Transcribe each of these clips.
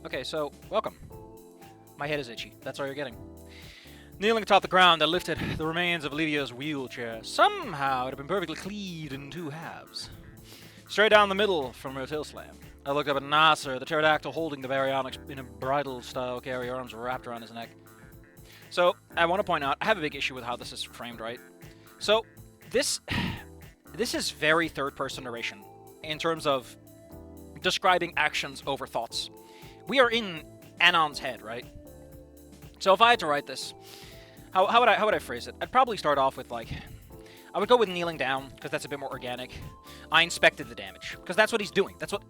Okay, so, welcome. My head is itchy. That's all you're getting. Kneeling atop the ground, I lifted the remains of Olivia's wheelchair. Somehow, it had been perfectly cleaved in two halves. Straight down the middle from her tail slam. I looked up at Naser, the pterodactyl holding the baryonyx in a bridal-style carry, arms wrapped around his neck. So, I want to point out, I have a big issue with how this is framed, right? So, this is very third-person narration in terms of describing actions over thoughts. We are in Anon's head, right? So if I had to write this, how would I phrase it? I'd probably start off with, like, I would go with kneeling down, because that's a bit more organic. I inspected the damage, because that's what he's doing. That's what...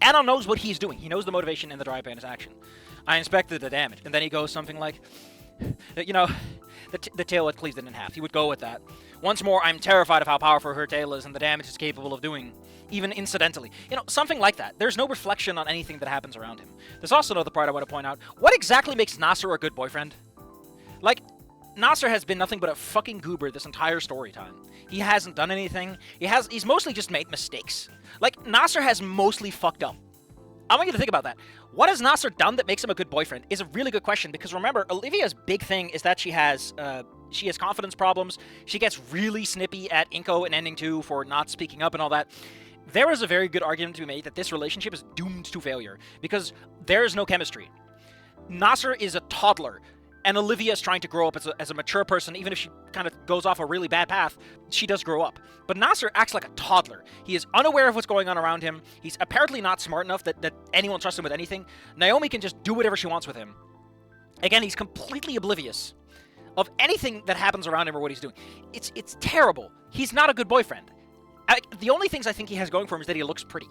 Anon knows what he's doing. He knows the motivation and the drive behind his action. I inspected the damage, and then he goes something like, you know, the tail had cleaved it in half. He would go with that. Once more, I'm terrified of how powerful her tail is and the damage it's capable of doing, even incidentally. You know, something like that. There's no reflection on anything that happens around him. There's also another part I want to point out. What exactly makes Naser a good boyfriend? Like, Naser has been nothing but a fucking goober this entire story time. He hasn't done anything. He's mostly just made mistakes. Like, Naser has mostly fucked up. I want you to think about that. What has Naser done that makes him a good boyfriend is a really good question, because remember, Olivia's big thing is that she has confidence problems. She gets really snippy at Inko and Ending 2 for not speaking up and all that. There is a very good argument to be made that this relationship is doomed to failure, because there is no chemistry. Naser is a toddler, and Olivia is trying to grow up as a mature person. Even if she kind of goes off a really bad path, she does grow up. But Naser acts like a toddler. He is unaware of what's going on around him. He's apparently not smart enough that anyone trusts him with anything. Naomi can just do whatever she wants with him. Again, he's completely oblivious of anything that happens around him or what he's doing. It's terrible. He's not a good boyfriend. The only things I think he has going for him is that he looks pretty.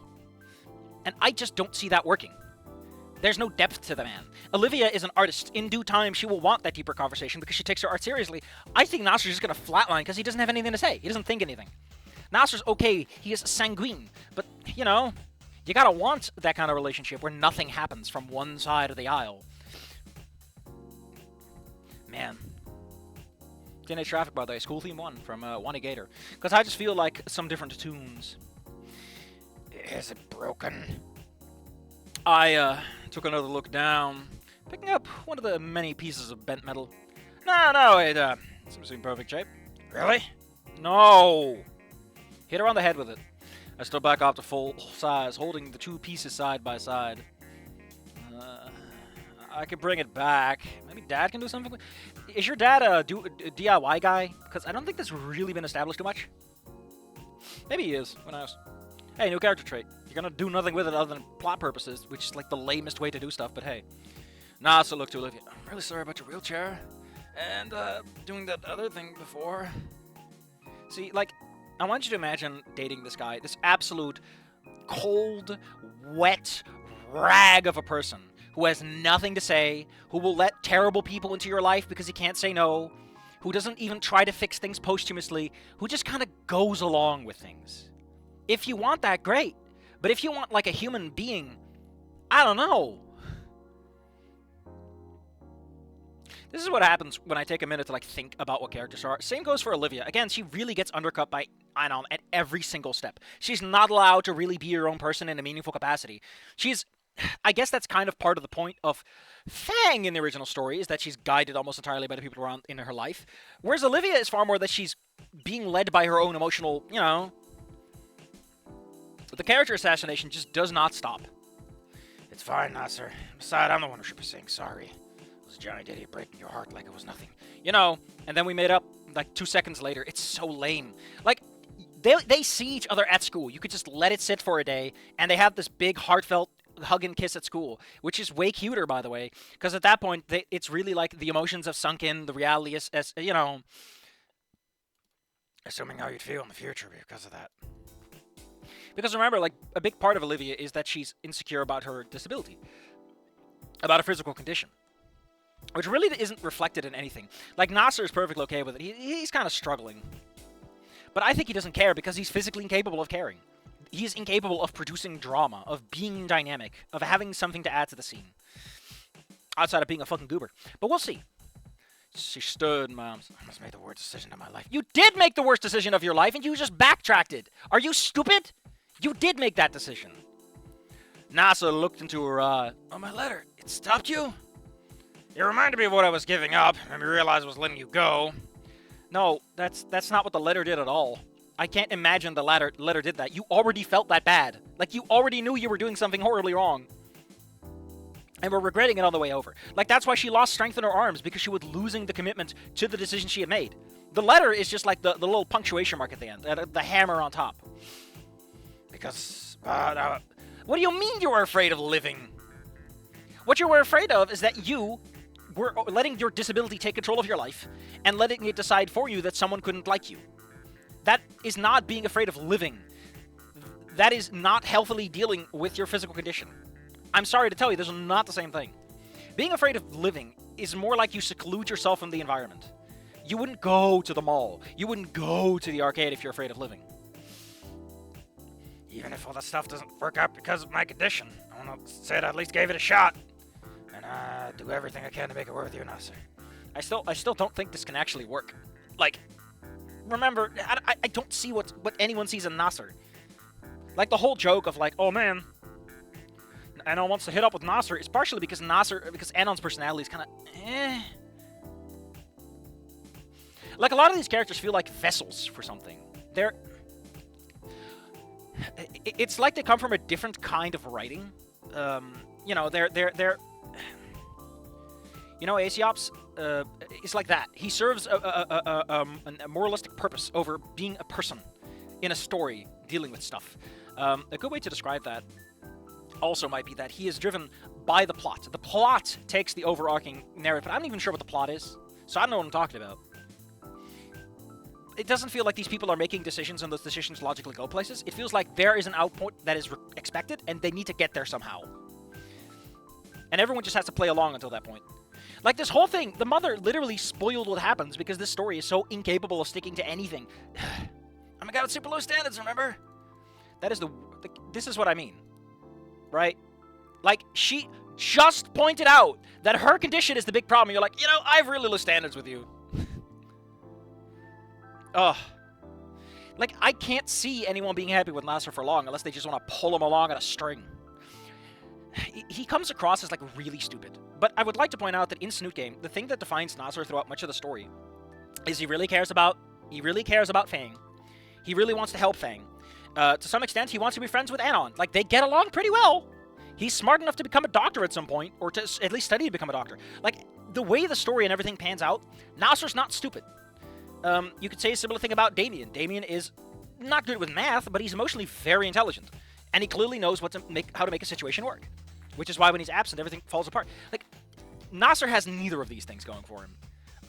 And I just don't see that working. There's no depth to the man. Olivia is an artist. In due time, she will want that deeper conversation because she takes her art seriously. I think Naser's just going to flatline because he doesn't have anything to say. He doesn't think anything. Naser's okay. He is sanguine. But, you know, you got to want that kind of relationship where nothing happens from one side of the aisle. Man. Teenage Traffic, by the way. School Theme 1 from Wani Gator. Because I just feel like some different tunes. Is it broken? I took another look down, picking up one of the many pieces of bent metal. No, it seems to be in perfect shape. Really? No! Hit her on the head with it. I stood back up to full size, holding the two pieces side by side. I could bring it back. Maybe Dad can do something. Is your dad a DIY guy? Because I don't think that's really been established too much. Maybe he is. Who knows? Hey, new character trait. You're gonna do nothing with it other than plot purposes, which is like the lamest way to do stuff, but hey. Naser looked to Olivia. I'm really sorry about your wheelchair. And, doing that other thing before. See, like, I want you to imagine dating this guy, this absolute cold, wet rag of a person who has nothing to say, who will let terrible people into your life because he can't say no, who doesn't even try to fix things posthumously, who just kind of goes along with things. If you want that, great. But if you want, like, a human being, I don't know. This is what happens when I take a minute to, like, think about what characters are. Same goes for Olivia. Again, she really gets undercut by Anon at every single step. She's not allowed to really be her own person in a meaningful capacity. I guess that's kind of part of the point of Fang in the original story, is that she's guided almost entirely by the people around in her life. Whereas Olivia is far more that she's being led by her own emotional, you know... But the character assassination just does not stop. It's fine, Naser. Besides, I'm the one who should be saying sorry. It was a giant idiot breaking your heart like it was nothing. You know, and then we made up, like, 2 seconds later. It's so lame. Like, they see each other at school. You could just let it sit for a day, and they have this big, heartfelt hug and kiss at school, which is way cuter, by the way, because at that point, it's really like the emotions have sunk in, the reality is, you know, assuming how you'd feel in the future because of that. Because remember, like, a big part of Olivia is that she's insecure about her disability. About her physical condition. Which really isn't reflected in anything. Like, Naser is perfectly okay with it. He's kind of struggling. But I think he doesn't care because he's physically incapable of caring. He's incapable of producing drama, of being dynamic, of having something to add to the scene. Outside of being a fucking goober. But we'll see. She stood, Mom. I must make the worst decision of my life. You did make the worst decision of your life, and you just backtracked it. Are you stupid? You did make that decision. Naser looked into her eye. Oh, my letter. It stopped you? It reminded me of what I was giving up, and me realized I was letting you go. No, that's not what the letter did at all. I can't imagine the letter did that. You already felt that bad. Like, you already knew you were doing something horribly wrong. And were regretting it on the way over. Like, that's why she lost strength in her arms, because she was losing the commitment to the decision she had made. The letter is just like the little punctuation mark at the end, the hammer on top. Because, what do you mean you were afraid of living? What you were afraid of is that you were letting your disability take control of your life and letting it decide for you that someone couldn't like you. That is not being afraid of living. That is not healthily dealing with your physical condition. I'm sorry to tell you, this is not the same thing. Being afraid of living is more like you seclude yourself from the environment. You wouldn't go to the mall. You wouldn't go to the arcade if you're afraid of living. Even if all that stuff doesn't work out because of my condition, I want to say I at least gave it a shot. And do everything I can to make it work with you, Naser. I still don't think this can actually work. Like, remember, I don't see what anyone sees in Naser. Like, the whole joke of, like, oh man, Anon wants to hit up with Naser is partially because Anon's personality is kind of Like, a lot of these characters feel like vessels for something. It's like they come from a different kind of writing. You know, they're you know, Aesop's is like that. He serves a moralistic purpose over being a person in a story dealing with stuff. A good way to describe that also might be that he is driven by the plot. The plot takes the overarching narrative, but I'm not even sure what the plot is, so I don't know what I'm talking about. It doesn't feel like these people are making decisions and those decisions logically go places. It feels like there is an output that is expected and they need to get there somehow. And everyone just has to play along until that point. Like, this whole thing, the mother literally spoiled what happens because this story is so incapable of sticking to anything. Oh my god, it's super low standards, remember? That is this is what I mean. Right? Like, she just pointed out that her condition is the big problem. You're like, you know, I have really low standards with you. Ugh. Like, I can't see anyone being happy with Naser for long unless they just want to pull him along on a string. He comes across as, like, really stupid. But I would like to point out that in Snoot Game, the thing that defines Naser throughout much of the story is he really cares about Fang. He really wants to help Fang. To some extent, he wants to be friends with Anon. Like, they get along pretty well. He's smart enough to become a doctor at some point, or to at least study to become a doctor. Like, the way the story and everything pans out, Naser's not stupid. You could say a similar thing about Damien. Damien is not good with math, but he's emotionally very intelligent. And he clearly knows how to make a situation work. Which is why when he's absent, everything falls apart. Like, Naser has neither of these things going for him.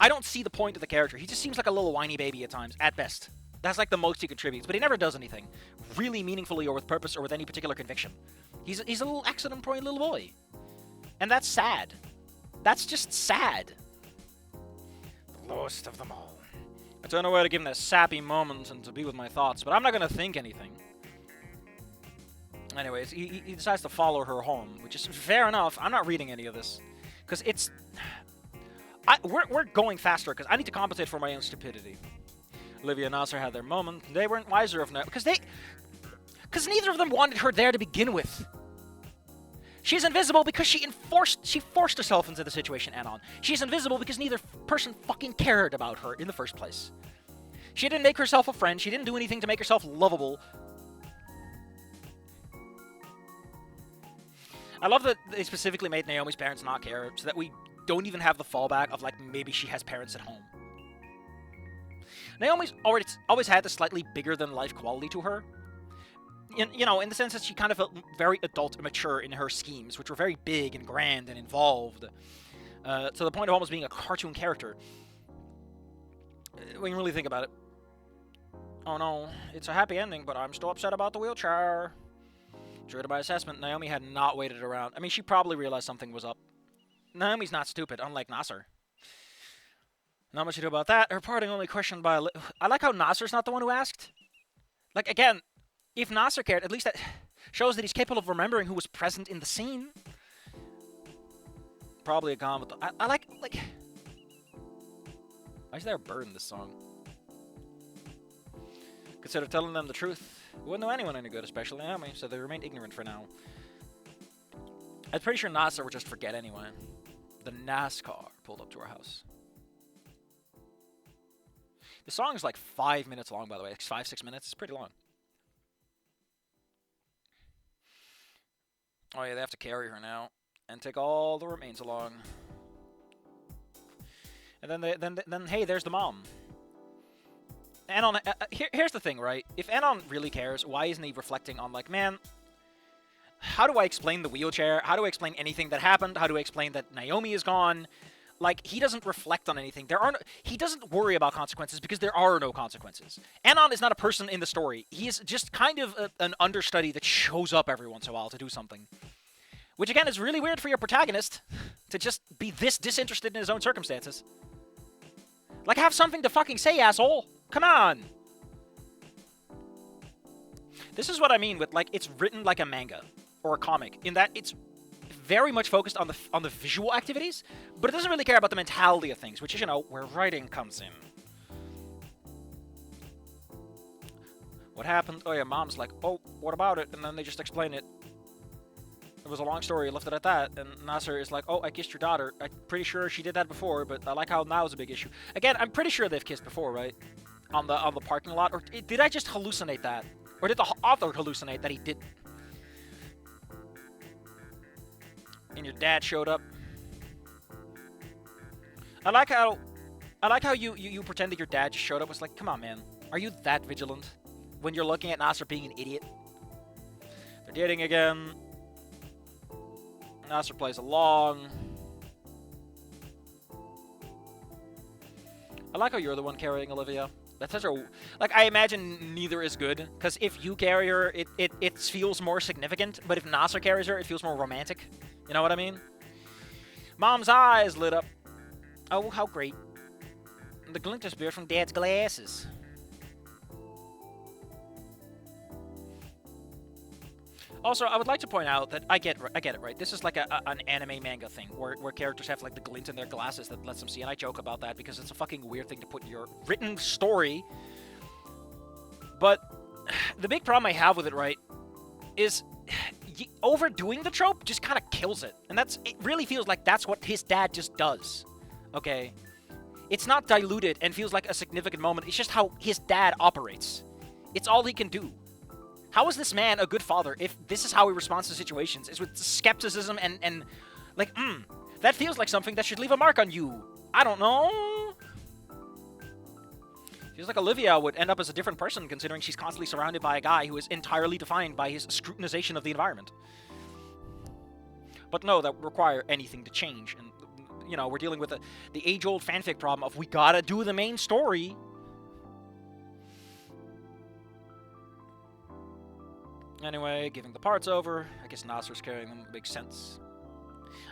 I don't see the point of the character. He just seems like a little whiny baby at times, at best. That's like the most he contributes, but he never does anything really meaningfully or with purpose or with any particular conviction. He's a little accident-prone little boy. And that's sad. That's just sad. The lowest of them all. I don't know where to give him that sappy moment and to be with my thoughts, but I'm not going to think anything. Anyways, he decides to follow her home, which is fair enough. I'm not reading any of this. Because it's... We're going faster, because I need to compensate for my own stupidity. Olivia and Naser had their moment. They weren't wiser of now. Because neither of them wanted her there to begin with. She's invisible because she forced herself into the situation, Anon. She's invisible because neither person fucking cared about her in the first place. She didn't make herself a friend. She didn't do anything to make herself lovable. I love that they specifically made Naomi's parents not care, so that we don't even have the fallback of, like, maybe she has parents at home. Naomi's always had this slightly bigger-than-life quality to her. You know, in the sense that she kind of felt very adult and mature in her schemes, which were very big and grand and involved, to the point of almost being a cartoon character. When you really think about it. Oh no, it's a happy ending, but I'm still upset about the wheelchair. True to my assessment, Naomi had not waited around. I mean, she probably realized something was up. Naomi's not stupid, unlike Naser. Not much to do about that. Her parting only questioned by... I like how Naser's not the one who asked. Like, again, if Naser cared, at least that shows that he's capable of remembering who was present in the scene. Probably a comment. I like... Why is there a bird in this song? Consider telling them the truth. Wouldn't know anyone any good, especially Naomi, so they remained ignorant for now. I'm pretty sure Naser would just forget anyway. The NASCAR pulled up to our house. The song is like 5 minutes long, by the way. Like 5-6 minutes. It's pretty long. Oh yeah, they have to carry her now and take all the remains along. And then hey, there's the mom. Anon, here's the thing, right? If Anon really cares, why isn't he reflecting on, like, man, how do I explain the wheelchair? How do I explain anything that happened? How do I explain that Naomi is gone? Like, he doesn't reflect on anything. He doesn't worry about consequences because there are no consequences. Anon is not a person in the story. He is just kind of an understudy that shows up every once in a while to do something. Which, again, is really weird for your protagonist to just be this disinterested in his own circumstances. Like, have something to fucking say, asshole! Come on! This is what I mean with, like, it's written like a manga or a comic, in that it's very much focused on the visual activities, but it doesn't really care about the mentality of things, which is, you know, where writing comes in. What happened? Oh yeah, mom's like, oh, what about it? And then they just explain it. It was a long story, left it at that, and Naser is like, oh, I kissed your daughter. I'm pretty sure she did that before, but I like how now it's a big issue. Again, I'm pretty sure they've kissed before, right? On the parking lot, or did I just hallucinate that? Or did the author hallucinate that he did? And your dad showed up. I like how you pretended your dad just showed up. Was like, come on, man, are you that vigilant when you're looking at Naser being an idiot? They're dating again. Naser plays along. I like how you're the one carrying Olivia. That's such a... Like, I imagine neither is good, because if you carry her, it feels more significant, but if Naser carries her, it feels more romantic. You know what I mean? Mom's eyes lit up. Oh, how great. The glint is beer from Dad's glasses. Also, I would like to point out that I get it, right? This is like an anime manga thing, where characters have like the glint in their glasses that lets them see, and I joke about that because it's a fucking weird thing to put in your written story. But the big problem I have with it, right, is overdoing the trope just kind of kills it. And it really feels like that's what his dad just does, okay? It's not diluted and feels like a significant moment. It's just how his dad operates. It's all he can do. How is this man a good father if this is how he responds to situations? Is with skepticism and like, that feels like something that should leave a mark on you. I don't know. Feels like Olivia would end up as a different person, considering she's constantly surrounded by a guy who is entirely defined by his scrutinization of the environment. But no, that would require anything to change. And, you know, we're dealing with the age-old fanfic problem of we gotta do the main story. Anyway, giving the parts over. I guess Naser's carrying them. Makes sense.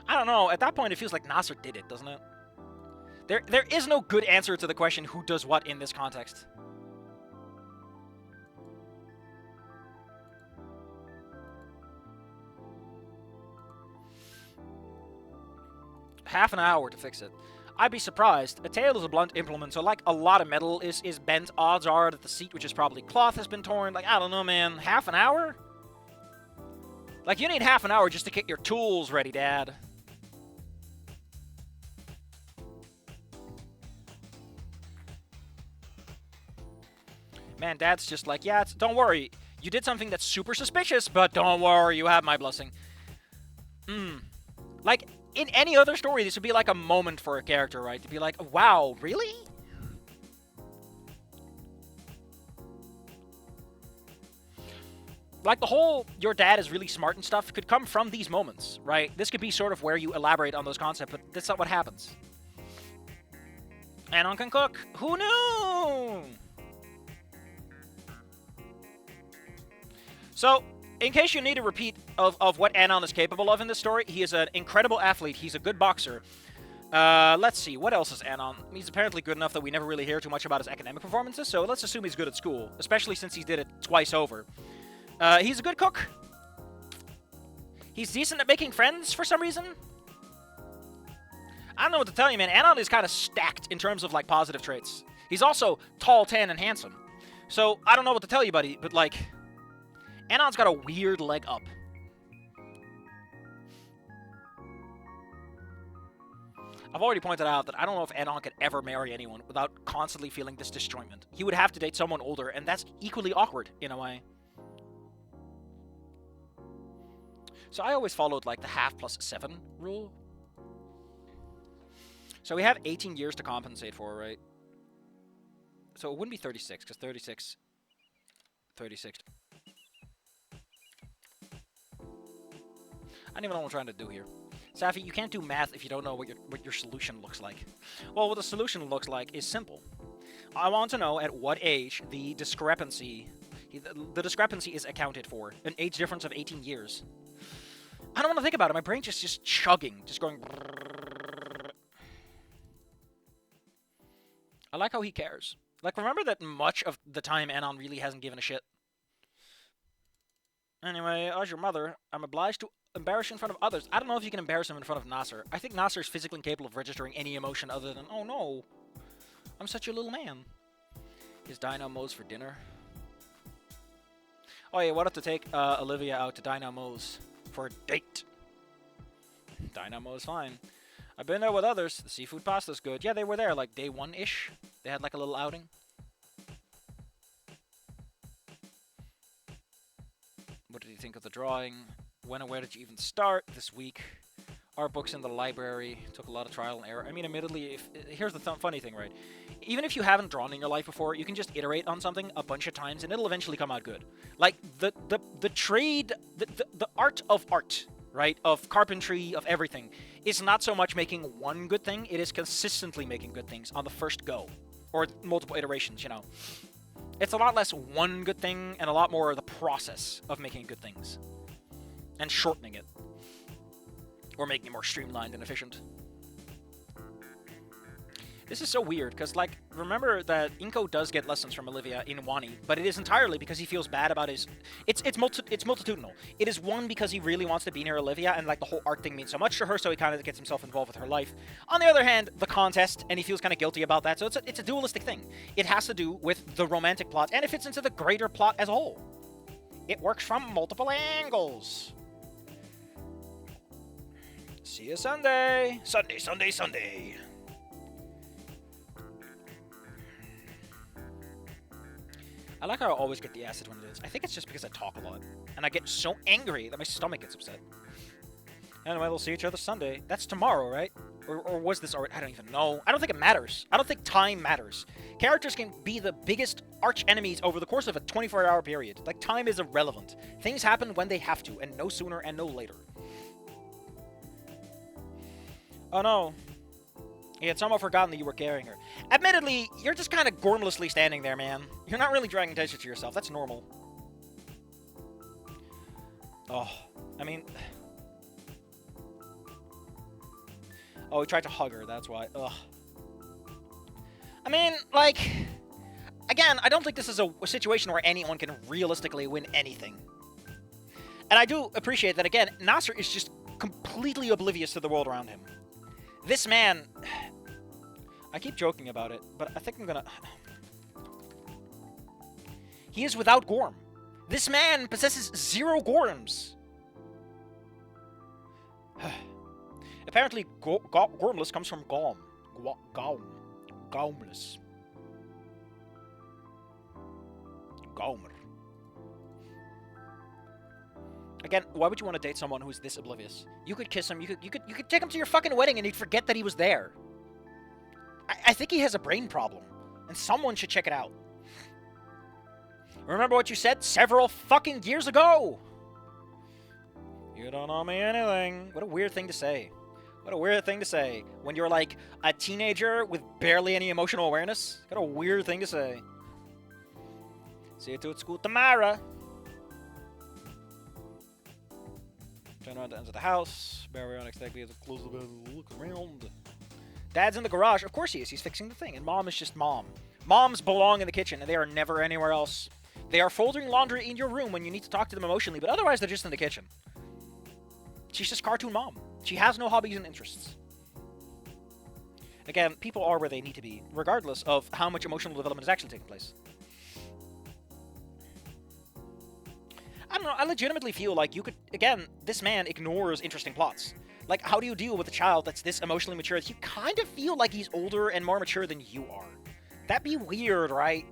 I don't know. At that point, it feels like Naser did it, doesn't it? There is no good answer to the question who does what in this context. Half an hour to fix it. I'd be surprised. A tail is a blunt implement, so like a lot of metal is bent. Odds are that the seat, which is probably cloth, has been torn. Like, I don't know, man. Half an hour? Like, you need half an hour just to get your tools ready, Dad. Man, Dad's just like, yeah, don't worry. You did something that's super suspicious, but don't worry, you have my blessing. Like, in any other story, this would be like a moment for a character, right? To be like, wow, really? Like, the whole your dad is really smart and stuff could come from these moments, right? This could be sort of where you elaborate on those concepts, but that's not what happens. Anon can cook. Who knew? So, in case you need a repeat of what Anon is capable of in this story, he is an incredible athlete. He's a good boxer. Let's see. What else is Anon? He's apparently good enough that we never really hear too much about his academic performances, so let's assume he's good at school, especially since he did it twice over. He's a good cook. He's decent at making friends for some reason. I don't know what to tell you, man. Anon is kind of stacked in terms of, like, positive traits. He's also tall, tan, and handsome. So, I don't know what to tell you, buddy, but, like, Anon's got a weird leg up. I've already pointed out that I don't know if Anon could ever marry anyone without constantly feeling this disjointment. He would have to date someone older, and that's equally awkward, in a way. So I always followed, like, the half plus 7 rule. So we have 18 years to compensate for, right? So it wouldn't be 36, because 36... I don't even know what I'm trying to do here. Safi, you can't do math if you don't know what your solution looks like. Well, what the solution looks like is simple. I want to know at what age the discrepancy is accounted for. An age difference of 18 years. I don't want to think about it. My brain's just chugging, just going. I like how he cares. Like, remember that much of the time Anon really hasn't given a shit. Anyway, as your mother, I'm obliged to embarrass you in front of others. I don't know if you can embarrass him in front of Naser. I think Naser is physically incapable of registering any emotion other than, oh no, I'm such a little man. Is Dynamo's for dinner? Oh yeah, what if to take Olivia out to Dynamo's for a date? Dynamo is fine. I've been there with others. The seafood pasta's good. Yeah, they were there like day 1-ish. They had like a little outing. What did you think of the drawing? When and where did you even start? This week. Art books in the library. Took a lot of trial and error. I mean, admittedly, here's the funny thing, right? Even if you haven't drawn in your life before, you can just iterate on something a bunch of times and it'll eventually come out good. Like, the art of art, right? Of carpentry, of everything, is not so much making one good thing, it is consistently making good things on the first go. Or multiple iterations, you know. It's a lot less one good thing and a lot more of the process of making good things. And shortening it. Or making it more streamlined and efficient. This is so weird, because, like, remember that Inko does get lessons from Olivia in Wani, but it is entirely because he feels bad about his... It's multitudinal. It is one, because he really wants to be near Olivia, and, like, the whole art thing means so much to her, so he kind of gets himself involved with her life. On the other hand, the contest, and he feels kind of guilty about that, so it's a dualistic thing. It has to do with the romantic plot, and it fits into the greater plot as a whole. It works from multiple angles. See you Sunday! Sunday, Sunday, Sunday! I like how I always get the acid when it is. I think it's just because I talk a lot. And I get so angry that my stomach gets upset. Anyway, we'll see each other Sunday. That's tomorrow, right? Or was this already? I don't even know. I don't think it matters. I don't think time matters. Characters can be the biggest arch enemies over the course of a 24-hour period. Like, time is irrelevant. Things happen when they have to, and no sooner and no later. Oh no. He had somehow forgotten that you were carrying her. Admittedly, you're just kind of gormlessly standing there, man. You're not really drawing attention to yourself. That's normal. Oh, I mean... Oh, he tried to hug her, that's why. Ugh. I mean, like... Again, I don't think this is a situation where anyone can realistically win anything. And I do appreciate that, again, Naser is just completely oblivious to the world around him. This man... I keep joking about it, but I think I'm gonna... He is without Gorm. This man possesses 0 Gorms. Apparently, Gormless comes from Gaum. Gaumless. Gaumer. Again, why would you want to date someone who's this oblivious? You could kiss him, you could take him to your fucking wedding and he'd forget that he was there. I think he has a brain problem, and someone should check it out. Remember what you said several fucking years ago! You don't owe me anything. What a weird thing to say. What a weird thing to say. When you're like a teenager with barely any emotional awareness. What a weird thing to say. See you at school tomorrow. Turn around to enter the house. Baryonyx deck has to close the bed and look around. Dad's in the garage. Of course he is. He's fixing the thing. And Mom is just Mom. Moms belong in the kitchen, and they are never anywhere else. They are folding laundry in your room when you need to talk to them emotionally, but otherwise they're just in the kitchen. She's just cartoon Mom. She has no hobbies and interests. Again, people are where they need to be, regardless of how much emotional development is actually taking place. I don't know, I legitimately feel like you could... Again, this man ignores interesting plots. Like, how do you deal with a child that's this emotionally mature that you kind of feel like he's older and more mature than you are? That'd be weird, right?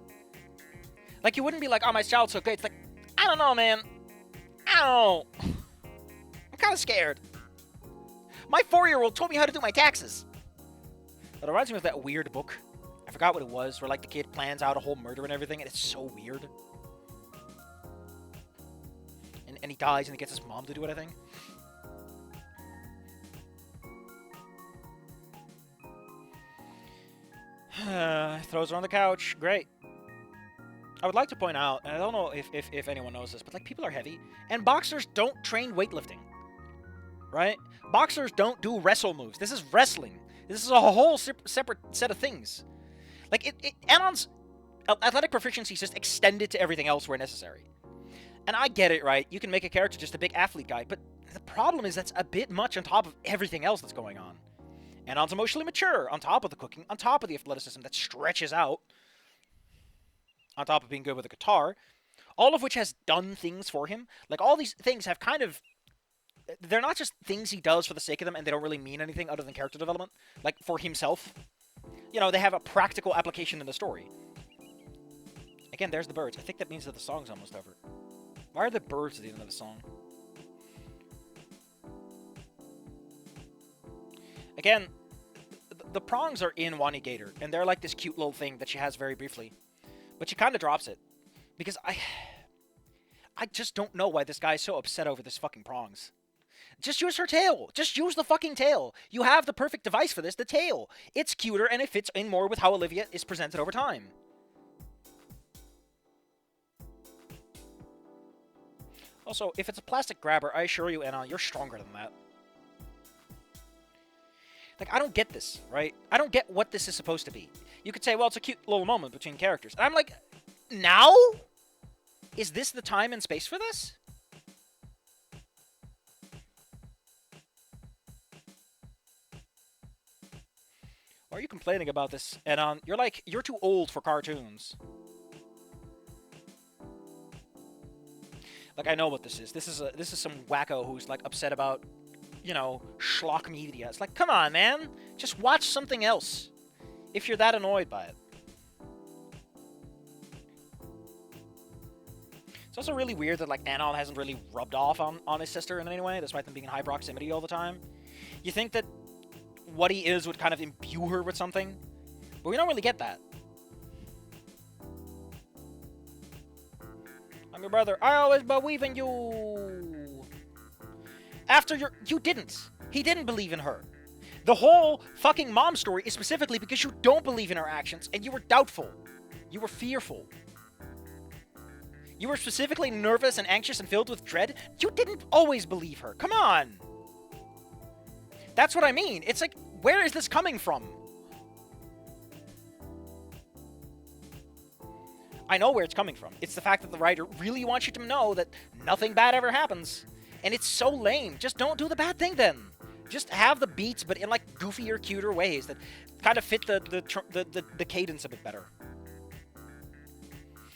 Like, you wouldn't be like, oh, my child's so great. It's like, I don't know, man. I don't know. I'm kind of scared. My 4-year-old told me how to do my taxes. That reminds me of that weird book. I forgot what it was, where, like, the kid plans out a whole murder and everything, and it's so weird. And he dies, and he gets his mom to do it, I think. Throws her on the couch. Great. I would like to point out, and I don't know if anyone knows this, but, like, people are heavy, and boxers don't train weightlifting. Right? Boxers don't do wrestle moves. This is wrestling. This is a whole separate set of things. Like, Anon's athletic proficiency is just extended to everything else where necessary. And I get it, right? You can make a character just a big athlete guy, but the problem is that's a bit much on top of everything else that's going on. Anon's emotionally mature, on top of the cooking, on top of the athleticism that stretches out, on top of being good with a guitar, all of which has done things for him. Like, all these things have kind of... They're not just things he does for the sake of them, and they don't really mean anything other than character development. Like, for himself. You know, they have a practical application in the story. Again, there's the birds. I think that means that the song's almost over. Why are the birds at the end of the song? Again, the prongs are in Wani Gator, and they're like this cute little thing that she has very briefly. But she kind of drops it. Because I just don't know why this guy is so upset over this fucking prongs. Just use her tail. Just use the fucking tail. You have the perfect device for this, the tail. It's cuter, and it fits in more with how Olivia is presented over time. Also, if it's a plastic grabber, I assure you, Anna, you're stronger than that. Like, I don't get this, right? I don't get what this is supposed to be. You could say, well, it's a cute little moment between characters. And I'm like, now? Is this the time and space for this? Why are you complaining about this? And you're like, you're too old for cartoons. Like, I know what this is. This is some wacko who's like upset about, you know, schlock media. It's like, come on, man. Just watch something else. If you're that annoyed by it. It's also really weird that, like, Anon hasn't really rubbed off on his sister in any way, despite them being in high proximity all the time. You think that what he is would kind of imbue her with something, but we don't really get that. I'm your brother. I always believe in you. After you didn't. He didn't believe in her. The whole fucking mom story is specifically because you don't believe in her actions, and you were doubtful. You were fearful. You were specifically nervous and anxious and filled with dread. You didn't always believe her. Come on. That's what I mean. It's like, where is this coming from? I know where it's coming from. It's the fact that the writer really wants you to know that nothing bad ever happens. And it's so lame. Just don't do the bad thing then. Just have the beats, but in like goofier, cuter ways that kind of fit the cadence a bit better.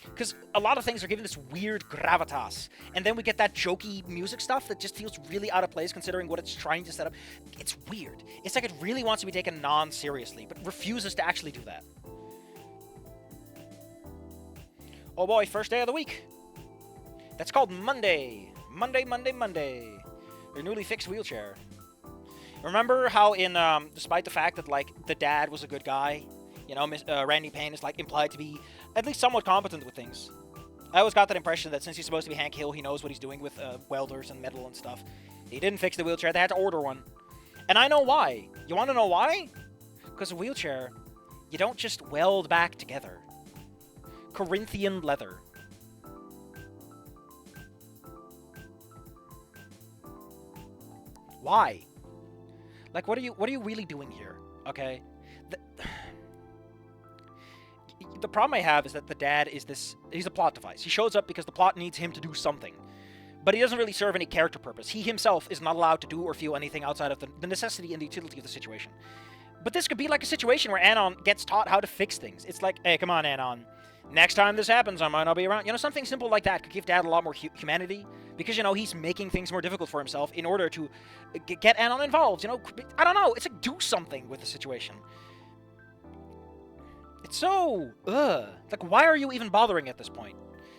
Because a lot of things are given this weird gravitas. And then we get that jokey music stuff that just feels really out of place considering what it's trying to set up. It's weird. It's like it really wants to be taken non-seriously, but refuses to actually do that. Oh boy, first day of the week. That's called Monday. Monday. Your newly fixed wheelchair. Remember how in, despite the fact that, like, the dad was a good guy, you know, Randy Payne is, like, implied to be at least somewhat competent with things. I always got that impression that since he's supposed to be Hank Hill, he knows what he's doing with welders and metal and stuff. He didn't fix the wheelchair. They had to order one. And I know why. You want to know why? Because a wheelchair, you don't just weld back together. Corinthian leather. Why? Like, what are you really doing here? Okay? The problem I have is that the dad is he's a plot device. He shows up because the plot needs him to do something. But he doesn't really serve any character purpose. He himself is not allowed to do or feel anything outside of the necessity and the utility of the situation. But this could be like a situation where Anon gets taught how to fix things. It's like, hey, come on, Anon. Next time this happens, I might not be around. You know, something simple like that could give Dad a lot more humanity. Because, you know, he's making things more difficult for himself in order to get Anon involved. You know, I don't know. It's like, do something with the situation. It's so, like, why are you even bothering at this point?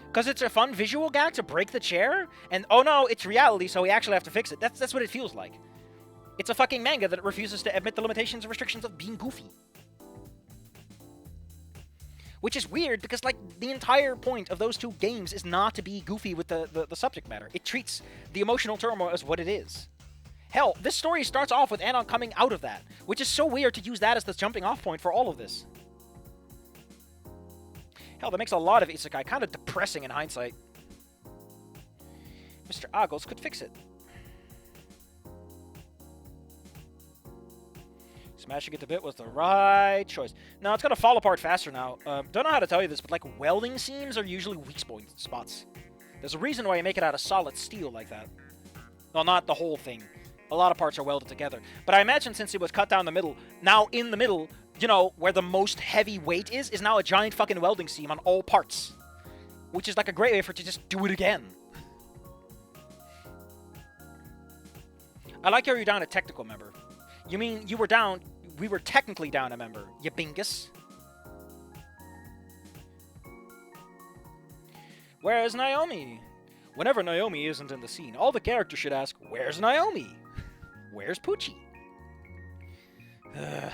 Because it's a fun visual gag to break the chair? And, oh no, it's reality, so we actually have to fix it. That's what it feels like. It's a fucking manga that refuses to admit the limitations and restrictions of being goofy. Which is weird, because, like, the entire point of those two games is not to be goofy with the subject matter. It treats the emotional turmoil as what it is. Hell, this story starts off with Anon coming out of that, which is so weird to use that as the jumping-off point for all of this. Hell, that makes a lot of isekai kind of depressing in hindsight. Mr. Agos could fix it. Smashing it to bit was the right choice. Now, it's going to fall apart faster now. Don't know how to tell you this, but, like, welding seams are usually weak spots. There's a reason why you make it out of solid steel like that. Well, not the whole thing. A lot of parts are welded together. But I imagine since it was cut down the middle, now in the middle, you know, where the most heavy weight is now a giant fucking welding seam on all parts. Which is like a great way for it to just do it again. I like how you're down a technical member. You mean you were down... We were technically down a member, you bingus. Where's Naomi? Whenever Naomi isn't in the scene, all the characters should ask, where's Naomi? Where's Poochie? Yeah,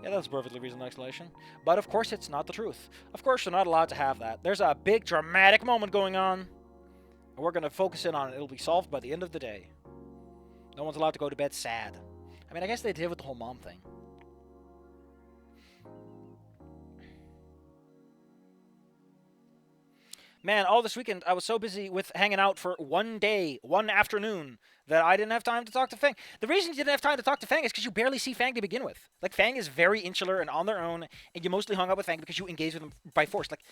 that's a perfectly reasonable explanation. But of course it's not the truth. Of course you're not allowed to have that. There's a big dramatic moment going on. And we're going to focus in on it. It'll be solved by the end of the day. No one's allowed to go to bed sad. I mean, I guess they did with the whole mom thing. Man, all this weekend, I was so busy with hanging out for one day, one afternoon, that I didn't have time to talk to Fang. The reason you didn't have time to talk to Fang is because you barely see Fang to begin with. Like, Fang is very insular and on their own, and you mostly hung out with Fang because you engaged with them by force. Like,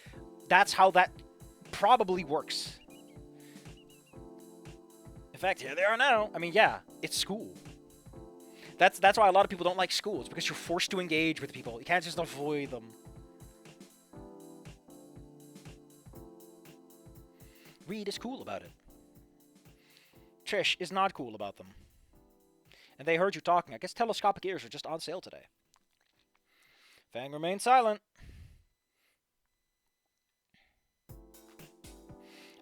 that's how that probably works. In fact, here they are now. I mean, yeah, it's school. That's why a lot of people don't like school. It's because you're forced to engage with people. You can't just avoid them. Reed is cool about it. Trish is not cool about them. And they heard you talking. I guess telescopic ears are just on sale today. Fang remained silent.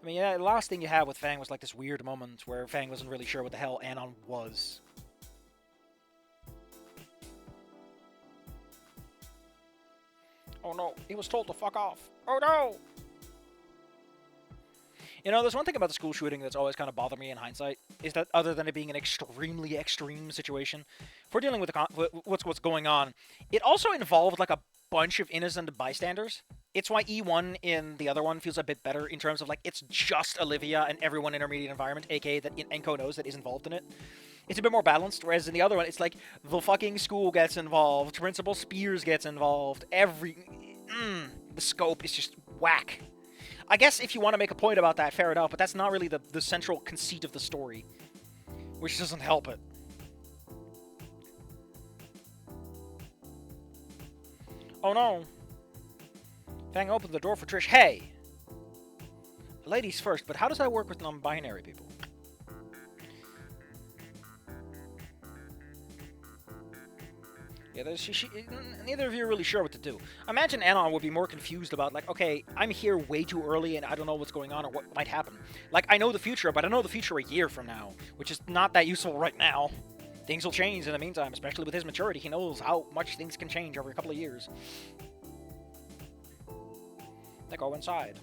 I mean, yeah, the last thing you had with Fang was like this weird moment where Fang wasn't really sure what the hell Anon was. Oh no, he was told to fuck off. Oh no! You know, there's one thing about the school shooting that's always kind of bothered me in hindsight, is that other than it being an extremely extreme situation, if we're dealing with what's going on, it also involved like a bunch of innocent bystanders. It's why E1 in the other one feels a bit better in terms of, like, it's just Olivia and everyone in intermediate environment, aka that Enko knows that is involved in it. It's a bit more balanced, whereas in the other one, it's like, the fucking school gets involved, Principal Spears gets involved, the scope is just whack. I guess if you want to make a point about that, fair enough, but that's not really the central conceit of the story, which doesn't help it. Oh no. Fang opened the door for Trish. Hey! Ladies first, but how does that work with non-binary people? Yeah, neither of you are really sure what to do. Imagine Anon would be more confused about, like, okay, I'm here way too early and I don't know what's going on or what might happen. Like, I know the future, but I know the future a year from now, which is not that useful right now. Things will change in the meantime, especially with his maturity. He knows how much things can change over a couple of years. They go inside.